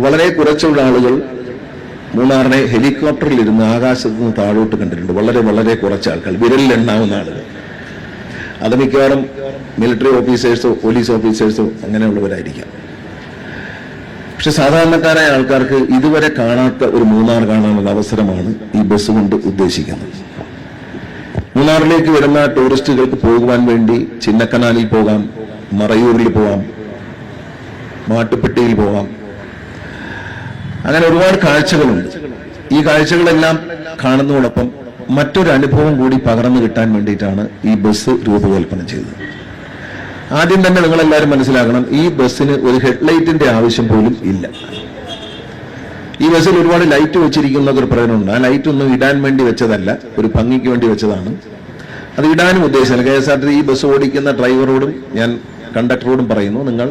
വളരെ കുറച്ചുള്ള ആളുകൾ മൂന്നാറിനെ ഹെലികോപ്റ്ററിൽ ഇരുന്ന് ആകാശത്ത് നിന്ന് താഴോട്ട് കണ്ടിട്ടുണ്ട്. വളരെ വളരെ കുറച്ച് ആൾക്കാർ, വിരലിൽ എണ്ണാവുന്ന ആളുകൾ. അത് മിക്കവാറും മിലിറ്ററി ഓഫീസേഴ്സോ പോലീസ് ഓഫീസേഴ്സോ അങ്ങനെയുള്ളവരായിരിക്കാം. പക്ഷെ സാധാരണക്കാരായ ആൾക്കാർക്ക് ഇതുവരെ കാണാത്ത ഒരു മൂന്നാർ കാണാനുള്ള അവസരമാണ് ഈ ബസ് കൊണ്ട് ഉദ്ദേശിക്കുന്നത്. മൂന്നാറിലേക്ക് വരുന്ന ടൂറിസ്റ്റുകൾക്ക് പോകുവാൻ വേണ്ടി ചിന്നക്കനാലിൽ പോകാം, മറയൂരിൽ പോകാം, മാട്ടുപ്പെട്ടിയിൽ പോകാം. അങ്ങനെ ഒരുപാട് കാഴ്ചകളുണ്ട്. ഈ കാഴ്ചകളെല്ലാം കാണുന്നതോടൊപ്പം മറ്റൊരു അനുഭവം കൂടി പകർന്നു കിട്ടാൻ വേണ്ടിയിട്ടാണ് ഈ ബസ് രൂപകൽപ്പന ചെയ്തത്. ആദ്യം തന്നെ നിങ്ങളെല്ലാവരും മനസ്സിലാക്കണം, ഈ ബസ്സിന് ഒരു ഹെഡ്ലൈറ്റിന്റെ ആവശ്യം പോലും ഇല്ല. ഈ ബസ്സിൽ ഒരുപാട് ലൈറ്റ് വെച്ചിരിക്കുന്ന ഒരു പ്രകടനമുണ്ട്. ആ ലൈറ്റ് ഒന്നും ഇടാൻ വേണ്ടി വെച്ചതല്ല, ഒരു ഭംഗിക്ക് വേണ്ടി വെച്ചതാണ്. അത് ഇടാനും ഉദ്ദേശിച്ചില്ല. KSRTC ഈ ബസ് ഓടിക്കുന്ന ഡ്രൈവറോടും ഞാൻ കണ്ടക്ടറോടും പറയുന്നു, നിങ്ങൾ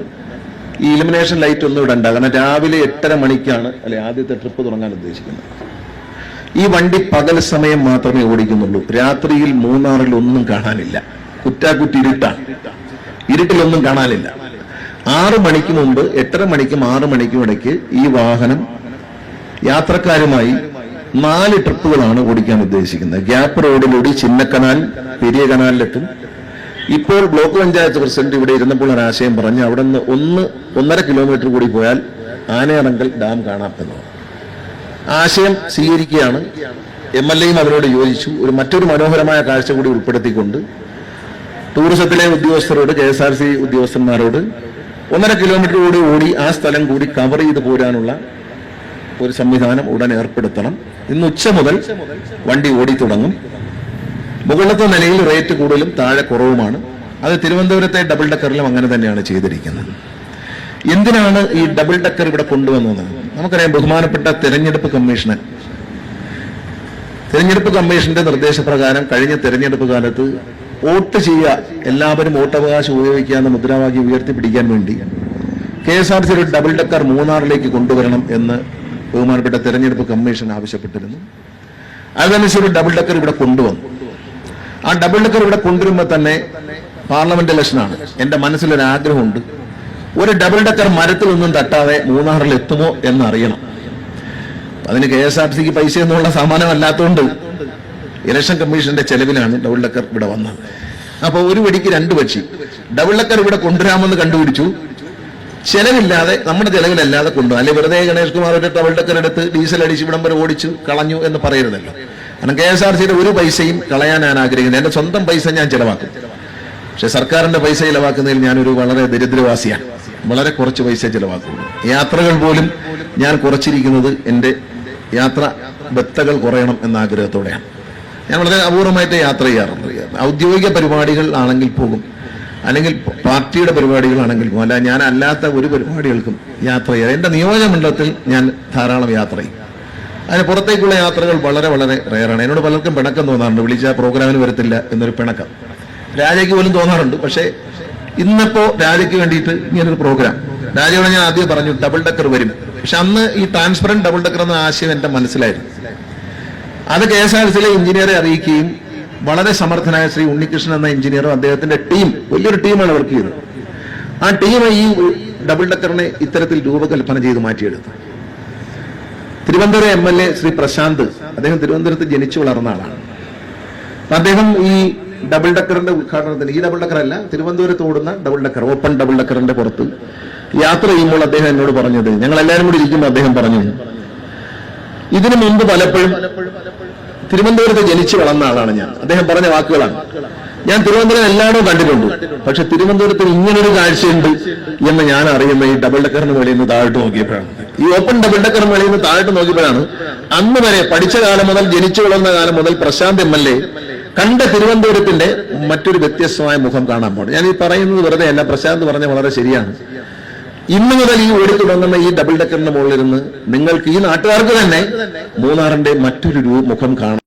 ഈ ഇലുമിനേഷൻ ലൈറ്റ് ഒന്നും ഇടണ്ട. കാരണം രാവിലെ 8:30 മണിക്കാണ് ആദ്യത്തെ ട്രിപ്പ് തുടങ്ങാൻ ഉദ്ദേശിക്കുന്നത്. ഈ വണ്ടി പകൽ സമയം മാത്രമേ ഓടിക്കുന്നുള്ളൂ. രാത്രിയിൽ മൂന്നാറിൽ ഒന്നും കാണാനില്ല. കുറ്റാക്കുറ്റി ഇരുട്ടാണ്. ഇരുട്ടിലൊന്നും കാണാനില്ല. 6 മണിക്ക് മുമ്പ് 8:30 മണിക്കും 6 മണിക്കും ഇടയ്ക്ക് ഈ വാഹനം യാത്രക്കാരുമായി 4 ട്രിപ്പുകളാണ് ഓടിക്കാൻ ഉദ്ദേശിക്കുന്നത്. ഗ്യാപ്പ് റോഡിലൂടെ ചിന്നക്കനാൽ, പെരിയ കനാലിലെത്തും. ഇപ്പോൾ ബ്ലോക്ക് പഞ്ചായത്ത് പ്രസിഡന്റ് ഇവിടെ ഇരുന്നപ്പോൾ ഒരു ആശയം പറഞ്ഞ് അവിടെ നിന്ന് 1.5 കിലോമീറ്റർ കൂടി പോയാൽ ആനയറങ്കൽ ഡാം കാണാമെന്ന് ആശയം സ്വീകരിക്കുകയാണ്. MLAയും അവരോട് യോജിച്ചു. മറ്റൊരു മനോഹരമായ കാഴ്ച കൂടി ഉൾപ്പെടുത്തിക്കൊണ്ട് ടൂറിസത്തിലെ ഉദ്യോഗസ്ഥരോട്, KSRTC ഉദ്യോഗസ്ഥന്മാരോട് 1.5 കിലോമീറ്റർ കൂടി ഓടി ആ സ്ഥലം കൂടി കവർ ചെയ്ത് പോരാനുള്ള ഒരു സംവിധാനം ഉടൻ ഏർപ്പെടുത്തണം. ഇന്ന് ഉച്ച മുതൽ വണ്ടി ഓടി തുടങ്ങും. മുകളിലത്തെ നിലയിൽ റേറ്റ് കൂടുതലും താഴെ കുറവുമാണ്. അത് തിരുവനന്തപുരത്തെ ഡബിൾ ഡക്കറിലും അങ്ങനെ തന്നെയാണ് ചെയ്തിരിക്കുന്നത്. എന്തിനാണ് ഈ ഡബിൾ ഡക്കർ ഇവിടെ കൊണ്ടുവന്നത്? നമുക്കറിയാം, ബഹുമാനപ്പെട്ട തെരഞ്ഞെടുപ്പ് കമ്മീഷന്റെ നിർദ്ദേശപ്രകാരം കഴിഞ്ഞ തെരഞ്ഞെടുപ്പ് കാലത്ത് വോട്ട് ചെയ്യുക, എല്ലാവരും വോട്ടവകാശം ഉപയോഗിക്കുക എന്ന മുദ്രാവാക്യം ഉയർത്തിപ്പിടിക്കാൻ വേണ്ടി KSRTC ഒരു ഡബിൾ ഡക്കർ മൂന്നാറിലേക്ക് കൊണ്ടുവരണം എന്ന് ബഹുമാനപ്പെട്ട തെരഞ്ഞെടുപ്പ് കമ്മീഷൻ ആവശ്യപ്പെട്ടിരുന്നു. അതനുസരിച്ച് ഒരു ഡബിൾ ഡക്കർ ഇവിടെ കൊണ്ടുവന്നു. ആ ഡബിൾ ഡക്കർ ഇവിടെ കൊണ്ടുവരുമ്പോൾ തന്നെ പാർലമെന്റ് ഇലക്ഷനാണ്. എന്റെ മനസ്സിലൊരാഗ്രഹമുണ്ട്, ഒരു ഡബിൾ ഡക്കർ മരത്തിലൊന്നും തട്ടാതെ മൂന്നാറിൽ എത്തുമോ എന്നറിയണം. അതിന് KSRTCക്ക് പൈസ എന്നുള്ള സമ്മാനമല്ലാത്തതുകൊണ്ട് ഇലക്ഷൻ കമ്മീഷന്റെ ചെലവിലാണ് ഡബിൾ ഡക്കർ ഇവിടെ വന്നത്. അപ്പൊ ഒരു വെടിക്ക് 2 പക്ഷി. ഡബിൾ ഡക്കർ ഇവിടെ കൊണ്ടുവരാമെന്ന് കണ്ടുപിടിച്ചു. ചെലവില്ലാതെ, നമ്മുടെ ചെലവിലല്ലാതെ കൊണ്ടുപോകും. അല്ലെ വെറുതെ ഗണേഷ് കുമാർ ഒരു ഡബിൾ ഡക്കർ എടുത്ത് ഡീസൽ അടിച്ച് ഇവിടം വരെ ഓടിച്ചു കളഞ്ഞു എന്ന് പറയരുതല്ലോ. കാരണം KSRTCയുടെ ഒരു പൈസയും കളയാൻ ഞാൻ ആഗ്രഹിക്കുന്നത്. എന്റെ സ്വന്തം പൈസ ഞാൻ ചെലവാക്കും. പക്ഷെ സർക്കാരിന്റെ പൈസ ചെലവാക്കുന്നതിൽ ഞാനൊരു വളരെ ദരിദ്രവാസിയാണ്. വളരെ കുറച്ച് പൈസ ചെലവാക്കുന്നു. യാത്രകൾ പോലും ഞാൻ കുറച്ചിരിക്കുന്നത് എന്റെ യാത്ര ബത്തകൾ കുറയണം എന്ന ആഗ്രഹത്തോടെയാണ്. ഞാൻ വളരെ അപൂർവമായിട്ട് യാത്ര ചെയ്യാറുണ്ട്. ഔദ്യോഗിക പരിപാടികൾ ആണെങ്കിൽ പോകും, അല്ലെങ്കിൽ പാർട്ടിയുടെ പരിപാടികളാണെങ്കിൽ പോകും. അല്ല, ഞാൻ അല്ലാത്ത ഒരു പരിപാടികൾക്കും യാത്ര ചെയ്യാം. എന്റെ നിയോജകമണ്ഡലത്തിൽ ഞാൻ ധാരാളം യാത്ര ചെയ്യും. അതിന് പുറത്തേക്കുള്ള യാത്രകൾ വളരെ വളരെ റെയറാണ്. എന്നോട് പലർക്കും പിണക്കം തോന്നാറുണ്ട്, വിളിച്ച പ്രോഗ്രാമിന് വരത്തില്ല എന്നൊരു പിണക്കം. രാജയ്ക്ക് പോലും തോന്നാറുണ്ട്. പക്ഷേ ഇന്നിപ്പോ രാജയ്ക്ക് വേണ്ടിയിട്ട് ഇങ്ങനൊരു പ്രോഗ്രാം, രാജയോട് ഞാൻ ആദ്യം പറഞ്ഞു ഡബിൾ ഡക്കർ വരും. പക്ഷെ അന്ന് ഈ ട്രാൻസ്പെറന്റ് ഡബിൾ ഡക്കർ എന്ന ആശയം എന്റെ മനസ്സിലായിരുന്നു. അത് KSRTCയിലെ എഞ്ചിനീയറെ അറിയിക്കുകയും വളരെ സമർത്ഥനായ ശ്രീ ഉണ്ണികൃഷ്ണൻ എന്ന എഞ്ചിനീയറും അദ്ദേഹത്തിന്റെ ടീം, വലിയൊരു ടീമാണ് വർക്ക് ചെയ്തത്. ആ ടീം ഈ ഡബിൾ ഡക്കറിനെ ഇത്തരത്തിൽ രൂപകൽപ്പന ചെയ്ത് മാറ്റിയെടുത്തു. തിരുവനന്തപുരം MLA ശ്രീ പ്രശാന്ത്, അദ്ദേഹം തിരുവനന്തപുരത്ത് ജനിച്ചു വളർന്ന ആളാണ്. അദ്ദേഹം ഈ ഡബിൾ ഡക്കറിന്റെ ഉദ്ഘാടനത്തിന്, ഈ ഡബിൾ ഡക്കർ അല്ല, തിരുവനന്തപുരത്ത് ഓടുന്ന ഡബിൾ ഡക്കർ, ഓപ്പൺ ഡബിൾ ഡക്കറിന്റെ പുറത്ത് യാത്ര ചെയ്യുമ്പോൾ അദ്ദേഹം എന്നോട് പറഞ്ഞത്, ഞങ്ങൾ എല്ലാവരും കൂടി ഇരിക്കുമ്പോൾ അദ്ദേഹം പറഞ്ഞു, ഇതിനു മുമ്പ് പലപ്പോഴും തിരുവനന്തപുരത്ത് ജനിച്ചു വളർന്ന ആളാണ് ഞാൻ. അദ്ദേഹം പറഞ്ഞ വാക്കുകളാണ്, ഞാൻ തിരുവനന്തപുരം എല്ലായിടവും കണ്ടിട്ടുണ്ട്, പക്ഷെ തിരുവനന്തപുരത്ത് ഇങ്ങനൊരു കാഴ്ചയുണ്ട് എന്ന് ഞാൻ അറിയുന്ന ഈ ഡബിൾ ഡക്കറിന് വെളിയിൽ നിന്ന് താഴോട്ട് നോക്കിയപ്പോഴാണ്, ഈ ഓപ്പൺ ഡബിൾ ഡക്കറിന് വെളിയിൽ നിന്ന് താഴോട്ട് നോക്കിയപ്പോഴാണ് അന്ന് വരെ പഠിച്ച കാലം മുതൽ, ജനിച്ചു വളർന്ന കാലം മുതൽ പ്രശാന്ത് MLA കണ്ട തിരുവനന്തപുരത്തിന്റെ മറ്റൊരു വ്യത്യസ്തമായ മുഖം കാണാൻ പോകണം. ഞാൻ ഈ പറയുന്നത് വെറുതെ അല്ല, പ്രശാന്ത് പറഞ്ഞ വളരെ ശരിയാണ്. ഇന്ന് മുതൽ ഈ ഓടി തുടങ്ങുന്ന ഈ ഡബിൾ ഡക്കറിന്റെ മുകളിലിരുന്ന് നിങ്ങൾക്ക്, ഈ നാട്ടുകാർക്ക് തന്നെ മൂന്നാറിന്റെ മറ്റൊരു മുഖം കാണാം.